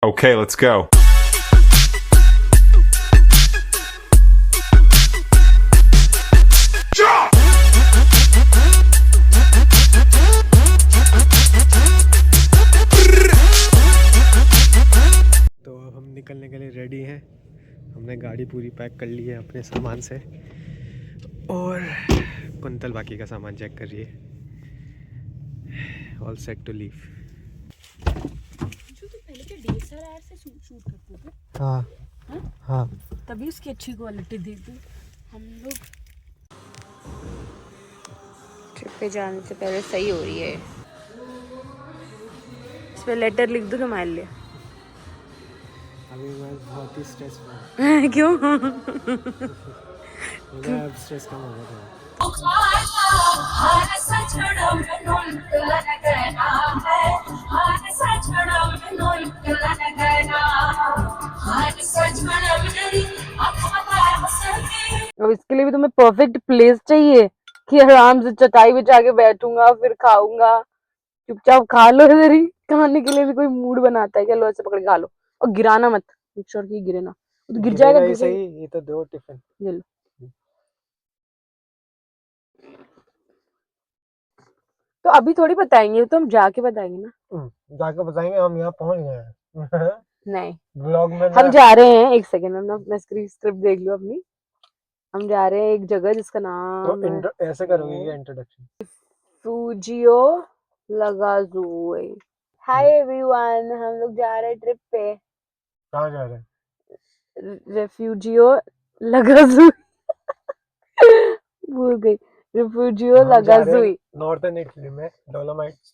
Okay, let's go. तो अब हम निकलने के लिए रेडी हैं। हमने गाड़ी पूरी पैक कर ली है अपने सामान से और कुंतल बाकी का सामान चेक कर रही है। All set to leave. जो तो पहले के DSLR से शूट करते थे। हाँ हाँ, तभी उसकी अच्छी क्वालिटी देखते। हम लोग ट्रिप पे जाने से पहले सही हो रही है। इस पे लेटर लिख दूँ तुम्हारे लिए। अभी मैं बहुत ही स्ट्रेस में क्यों? मुझे अब स्ट्रेस कम हो गया था। अब इसके लिए भी तुम्हें परफेक्ट प्लेस चाहिए कि आराम से चटाई बिछा के बैठूंगा फिर खाऊंगा। चुपचाप खा लो इधर ही। खाने के लिए भी कोई मूड बनाता है क्या? लो ऐसे पकड़ के खा लो और गिराना मत। मेक श्योर कि गिरे ना। तो गिर जाएगा। गिरेगा ही सही। ये तो दो टिफिन ये लो। तो अभी थोड़ी बताएंगे, तो हम जाके बताएंगे ना। जाके बताएंगे हम यहाँ पहुँच गए हैं। नहीं, ब्लॉग में हम जा रहे हैं। एक सेकेंड, मैं स्क्रिप्ट देख लूं अपनी। हम जा रहे हैं एक जगह जिसका नाम तो ऐसे करोगे क्या इंट्रोडक्शन? फूजियो लगाजुई। हाय एवरीवन, हम लोग जा रहे हैं ट्रिप पे। कहाँ जा रहे हैं? रेफ्यूजियो लगाजुई। भूल गई। रेफ्यूजियो लगाजुई। नॉर्थर्न इटली में डोलोमाइट्स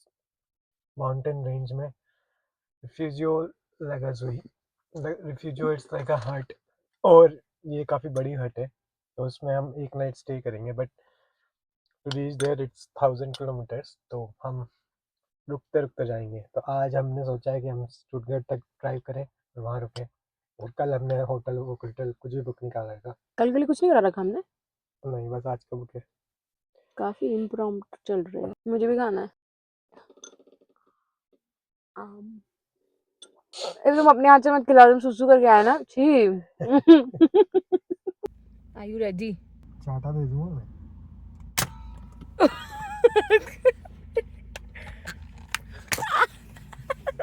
माउंटेन रेंज में रिफ्यूजियो लगाजुई। रिफ्यूजियो इट्स लाइक अ हट और ये काफ़ी बड़ी हट है, तो उसमें हम एक नाइट स्टे करेंगे। But to reach there it's 1000 kilometres, तो हम रुकते रुकते जाएंगे। तो आज हमने सोचा है कि हम स्टुटगर्ट तक ड्राइव करें और वहाँ रुकें। और कल हमने होटल कुछ भी बुक नहीं करा था। कल के लिए कुछ नहीं करा रखा हमने। नहीं, बस आज का बुक है। काफी इम्प्रॉम्प्ट चल रहे हैं। मुझे भी खाना है। तुम अपने हाथ से मत खिला, तुम सुसु करके आए ना। छी। Are you ready? चाटा दे दूँगा मैं।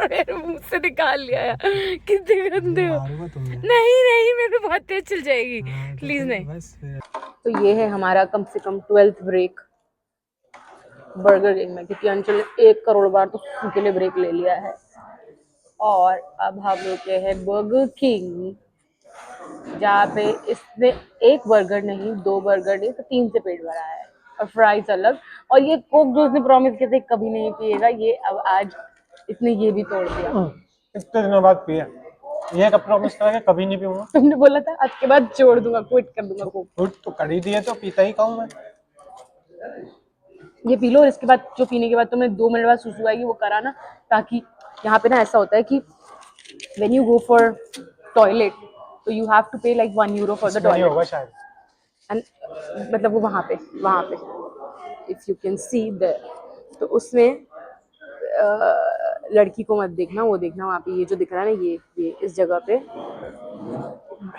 मेरे मुंह से निकाल लिया यार। कितने गंदे हो। मारूंगा तुमने। नहीं, मेरे पे बहुत तेज चल जाएगी। प्लीज नहीं। बस तो ये है हमारा कम से कम 12th ब्रेक बर्गर किंग में, क्योंकि अंचल 1 करोड़ बार तो सुसु के लिए ब्रेक ले लिया है। और अब हम रुके हैं बर्गर किंग, जहाँ पे इसने 1 बर्गर नहीं, 2 बर्गर नहीं, तो 3 से पेट भरा है और फ्राइज अलग। और ये कोक जो उसने प्रॉमिस किया था कभी नहीं पिएगा, ये अब आज इसने ये भी तोड़ दिया। इतने दिनों बाद पिया। ये कब प्रॉमिस करा कि कभी नहीं पीऊंगा? तुमने बोला था आज के बाद छोड़ दूंगा, क्विट कर दूंगा कोक। कुछ तो कर ही दिए तो पीता ही कहूँ मैं। ये पी लो और इसके बाद जो पीने के बाद तुम्हें 2 मिनट बाद सुसु आएगी वो कराना, ताकि यहाँ पे ना ऐसा होता है कि when you go for toilet तो you have to pay like 1 euro for the नहीं टॉयलेट। होगा शायद। एंड मतलब वो वहाँ पे if you can see there, तो उसमें लड़की को मत देखना, वो देखना वहाँ पे ये जो दिख रहा है ना, ये इस जगह पे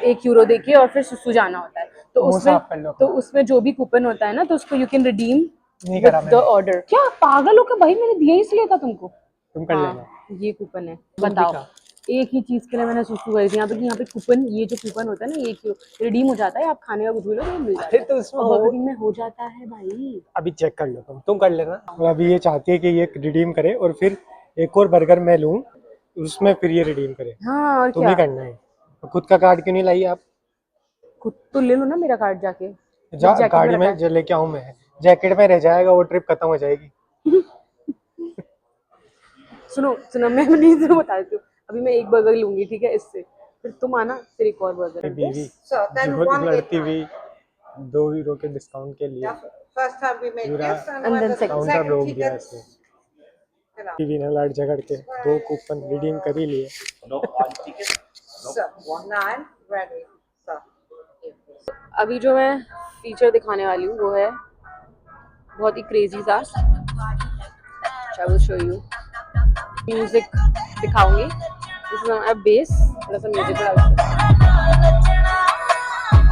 1 euro देके और फिर सुसु जाना होता है। तो उसमें जो भी कूपन होता है ना, तो उसको you can redeem with the order. क्या पागल हो क्या भाई, मैंने दिया ही इसलिए था तुमको। तुम कर लेना। ये कूपन है, बताओ। एक ही चीज के लिए मैंने सुसु गई थी यहाँ पे कि यहाँ पे कूपन, ये जो कूपन होता है ना, ये रिडीम हो जाता है। आप खाने का कुछ भी लो तो मिल जाता है। तो उसमें बर्गर किंग में हो जाता है भाई। अभी चेक कर लो, तुम कर लेना। और अभी ये चाहती है कि ये रिडीम करे और फिर एक और बर्गर मैं लूँ, उसमें फिर ये रिडीम करे। हाँ और तुम ही करना है। खुद का कार्ड क्यों नहीं लाई आप? खुद तो ले लो ना मेरा कार्ड जाके। गाड़ी में जो लेके आऊँ मैं, जैकेट में रह जाएगा, वो ट्रिप खत्म हो जाएगी। सुनो मैं नहीं बता देती हूँ। अभी मैं 1 बर्गर लूंगी, ठीक है, इससे फिर तुम आना, फिर एक और बर्गर। बीवी लड़ती हुई 2 यूरो के डिस्काउंट के लिए पूरा काउंटर रोक दिया इसने। बीवी ने लड़ झगड़ के 2 कूपन रिडीम कर ही लिए। अभी जो मैं फीचर दिखाने वाली हूँ वो है बहुत ही क्रेजी सा। I will show you. Music दिखाऊंगी This is my bass, थोड़ा सा म्यूजिक डालते हैं।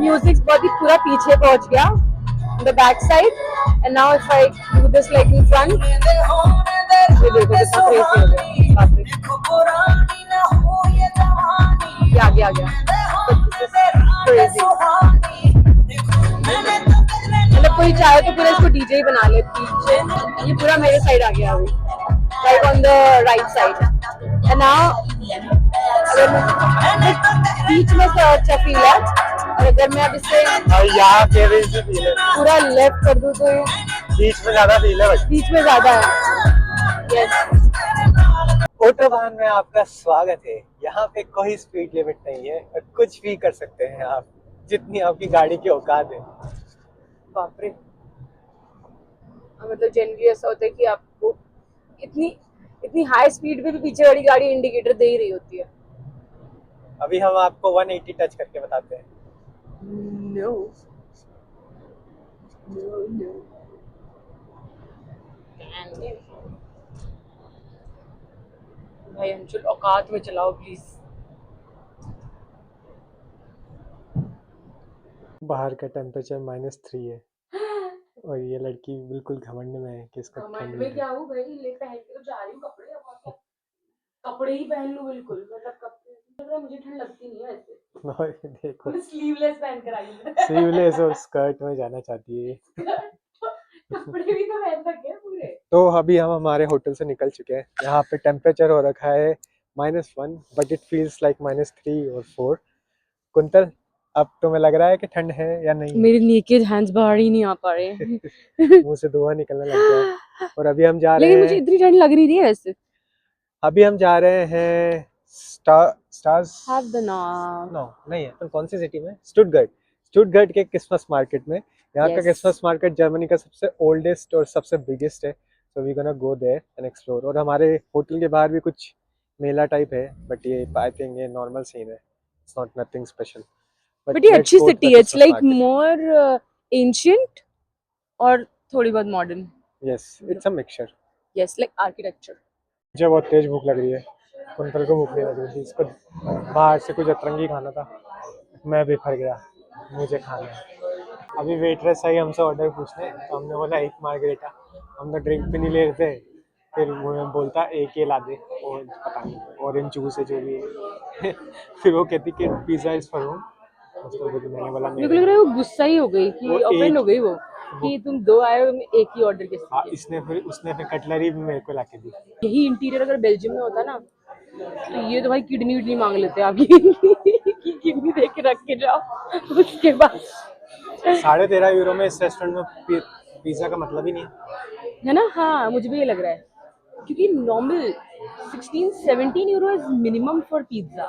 म्यूजिक बहुत ही पूरा पीछे पहुंच गया, the back side, and now if I do this like in front, ये देखो कितना crazy हो गया, बाप रे। ये आ गया, crazy। मतलब कोई चाहे तो पूरा इसको डीजे ही बना ले पीछे। ये पूरा मेरे साइड आ गया अभी, right on the right side, and now अगर मैं बीच में से अच्छा फील है, और अगर मैं अब इसे यहाँ पे भी फील है, पूरा लेफ्ट कर दूं तो बीच में ज्यादा फील है, बीच में ज्यादा है। यस, ऑटोबान में आपका स्वागत है। यहाँ पे कोई स्पीड लिमिट नहीं है और कुछ भी कर सकते हैं आप, जितनी आपकी गाड़ी की औकात है। बाप रे, मतलब जनरली ऐसा होता है कि आपको इतनी हाई स्पीड पे भी पीछे वाली गाड़ी इंडिकेटर दे ही रही होती है। अभी हम आपको 180 टच करके बताते हैं। नो नो नो, भाई अंशुल औकात में चलाओ प्लीज। बाहर का टेम्परेचर -3 है और ये लड़की बिल्कुल घमंड में है कि इसका घमंड में क्या हूँ भाई, ले पहन के तो जा रही हूँ कपड़े, अब और क्या? कपड़े ही पहन लूं बिल्कुल, मतलब कपड़े लग रहा है, मुझे ठंड लगती नहीं है ऐसे। देखो मैं स्लीवलेस पहन कर आई हूँ। स्लीवलेस और स्कर्ट में जाना चाहती है। कपड़े भी तो पहन रखे हैं पूरे। तो अभी हम हमारे होटल से निकल चुके हैं। यहाँ पे टेम्परेचर हो रखा है -1 बट इट फील्स लाइक -3 और 4। कुंतल, अब तुम्हें लग रहा है कि ठंड है या नहीं? मेरे नेकेड हैंड्स बाहर ही नहीं आ पा रहे। मुंह से धुआं निकलने लग गया है। और अभी हम जा रहे लेकिन हैं, मुझे इतनी ठंड लग नहीं रही है वैसे। अभी हम जा रहे हैं स्टार्स Have the नाम। नो नहीं है, तो कौन सी सिटी में? स्टुटगर्ट के क्रिसमस मार्केट में। यहाँ का Yes. क्रिसमस मार्केट जर्मनी का सबसे ओल्डेस्ट और सबसे बिगेस्ट है। So we gonna go there and explore. और हमारे होटल के बाहर भी कुछ मेला टाइप है, बट ये आई थिंक ये नॉर्मल सीन है, it's not nothing special. But ये अच्छी सिटी है, इट्स लाइक मोर एंशिएंट और थोड़ी बहुत modern. Yes, it's a mixture. Yes, like architecture. मुझे बहुत तेज भूख लग रही है, कुंतल को भूख नहीं लग रही थी। इसको बाहर से कुछ अतरंगी खाना था, मैं बिफर गया, मुझे खाना है। अभी वेटरेस आई हमसे ऑर्डर पूछने, तो हमने बोला 1 मार्गरेटा। हम तो ड्रिंक भी नहीं ले रहे थे, फिर वो बोलता 1 ये ला दे, और पता नहीं ऑरेंज जूस है जो भी है। फिर वो कहती कि पिज़्ज़ा इज़ फॉर होम। मैंने बोला मेरे को लग रहा है वो गुस्सा ही हो गई कि ऑफेंड हो गई वो कि तुम 2 आए हो, एक ही ऑर्डर कैसे हाँ, किया। उसने फिर कटलरी भी मेरे को ला के दी। यही इंटीरियर अगर बेल्जियम में होता ना, तो ये तो भाई किडनी विडनी मांग लेते आपकी कि किडनी दे के रख के जाओ, उसके बाद 13.5 यूरो में इस रेस्टोरेंट में पिज़्ज़ा का मतलब ही नहीं है ना। हाँ, मुझे भी ये लग रहा है, क्योंकि normal 16-17 euro is minimum for pizza.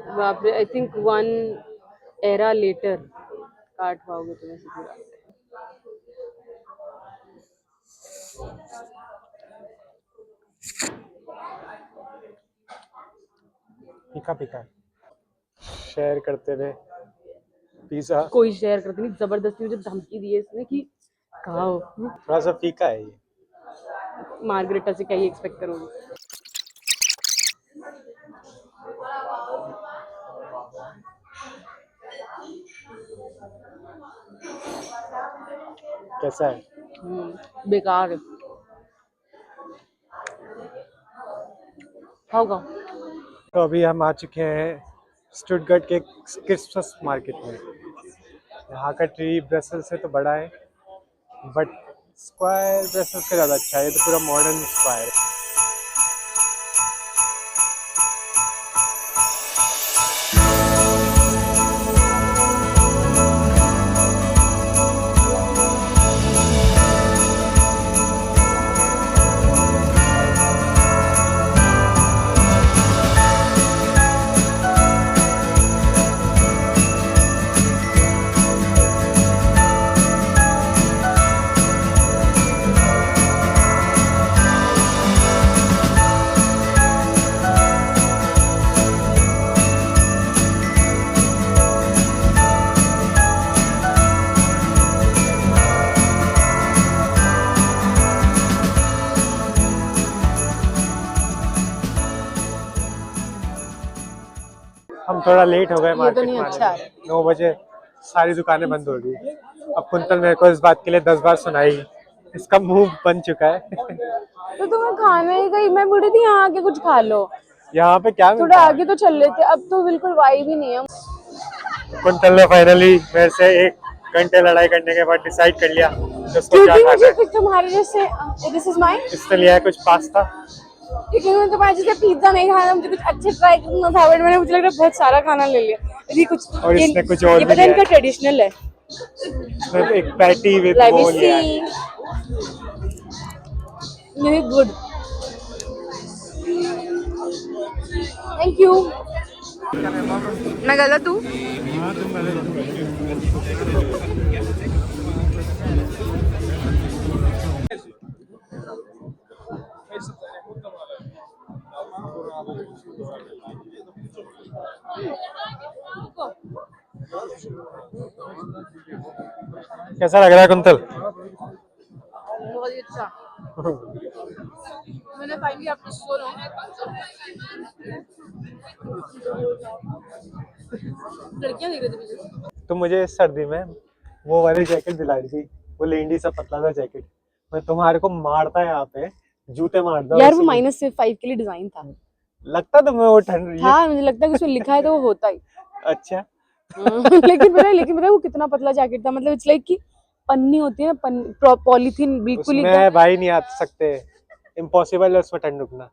बाप रे, आई थिंक 1 एरा लेटर काट पाओगे तुम ऐसे पूरा। फीका शेयर करते हुए पिज़्ज़ा कोई शेयर करते नहीं, जबरदस्ती मुझे धमकी दी है इसने कि खाओ। थोड़ा सा फीका है ये। मार्गरेटा से क्या ही एक्सपेक्ट करोगे। कैसा है? बेकार है। खाओ। तो अभी हम आ चुके हैं स्टुटगर्ट के क्रिसमस मार्केट में। यहाँ का ट्री ब्रसेल्स से तो बड़ा है, बट स्क्वायर ब्रसेल्स से ज़्यादा अच्छा है। ये तो पूरा मॉडर्न स्क्वायर है। हम थोड़ा लेट हो गए ये तो मार्केट नहीं में अच्छा आने है। में। 9 बजे सारी दुकानें बंद हो गई। अब कुंतल मेरे को इस बात के लिए 10 बार सुनाई, इसका मुंह बन चुका है। तो तुम्हें खाना ही कहीं, मैं बोली थी यहाँ आके कुछ खा लो। यहाँ पे क्या थोड़ा मिलता है? आगे तो चल लेते, अब तो बिल्कुल वाइब ही नहीं है। कुंतल ने फाइनली मेरे से 1 घंटे लड़ाई करने के बाद डिसाइड कर लिया कि उसको क्या क्योंकि खाना मुझे है। फिर तुम्हारे जैसे, दिस इज माइन, इसने लिया है कुछ पास्ता। लेकिन मैं तुम्हारे जैसे पिज्जा नहीं खाना, मुझे कुछ अच्छे ट्राई करना था, बट मैंने, मुझे लग रहा है बहुत सारा खाना ले लिया। ये कुछ, और इसने कुछ और ये भी पता है लिया इनका है। ट्रेडिशनल है। इसने एक पैटी विद लेट मी वो सी, लिया है। ये गुड, थैंक यू। मैं गलत हूँ? हाँ तुम गलत हो। कैसा लग रहा है कुंतल? बहुत ही अच्छा। मैंने फाइनली आपको सो रहा हूँ। लड़कियां देख रही थी मुझे। तुम मुझे इस सर्दी में वो वाली जैकेट दिलाई थी, वो लेंडी सा पतला सा जैकेट। मैं तुम्हारे को मारता है यहाँ पे, जूते मारता यार वो उसी में। -5 के लिए डिजाइन था। लगता तुम्हें वो ठंड ये? हाँ, मुझे लगता है कि उसमें लिखा है तो वो होता ही। अच्छा। लेकिन पता है वो कितना पतला जैकेट था, मतलब इट्स लाइक कि पन्नी होती है ना, पॉलीथीन बिल्कुल ही एकदम। उसमें भाई नहीं आ सकते, इम्पॉसिबल है उसमें ठंड रुकना।